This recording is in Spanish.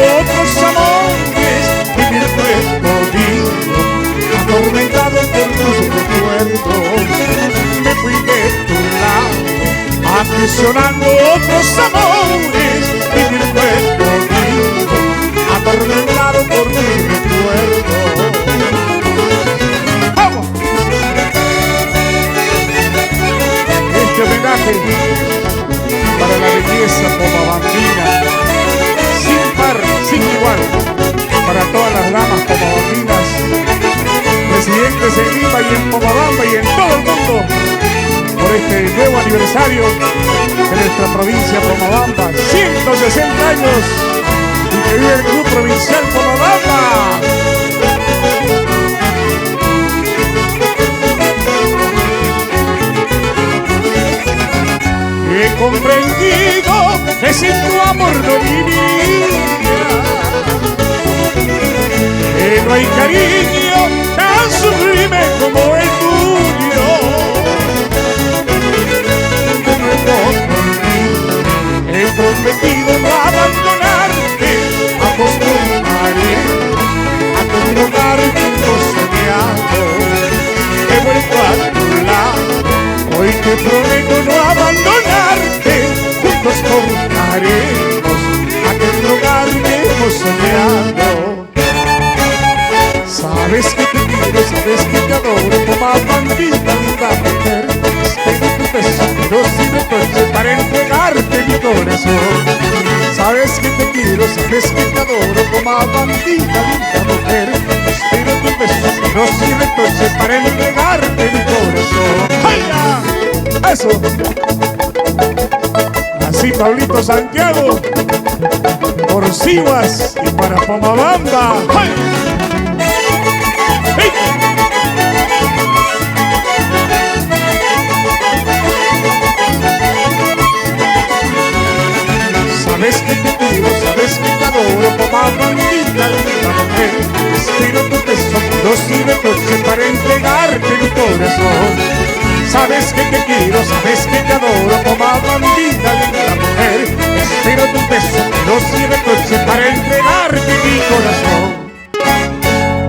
otros amores, vivir fue jodido, atormentado por tus recuerdos. Me fui de tu lado, aprisionando otros amores, vivir fue jodido, atormentado por mi recuerdo. ¡Vamos! Este homenaje para la belleza pomabambina, sin par, sin igual, para todas las damas pomabambinas, residentes en Lima y en Pomabamba y en todo el mundo, por este nuevo aniversario de nuestra provincia Pomabamba, 160 años, y que vive el Club Provincial Pomabamba. He comprendido que sin tu amor no vivía, que no hay cariño tan sublime como el tuyo. De nuevo por ti he prometido no abandonarte, acostumbraré a tu lugar junto soñado. He vuelto a tu lado, hoy te prometo no abandonarte, juntos contaremos aquel lugar que hemos soñado. Sabes que te quiero, sabes que te adoro, Pomabambita, linda mujer. Espero tu beso, pero sin reproche para entregarte mi corazón. Sabes que te quiero, sabes que te adoro, Pomabambita, linda mujer. Espero tu beso, pero sin reproche para entregarte mi corazón. ¡Vaya! ¡Eso! Así Pablito Santiago, por Sivas y para Pomabamba. ¡Ay! ¡Hey! Sabes que te quiero, sabes que te adoro, Pomabambita, linda mujer. Espero tu beso, no sirve coche para entregarte mi corazón. Sabes que te quiero, sabes que te adoro, Pomabambita, linda mujer. Espero tu beso, no sirve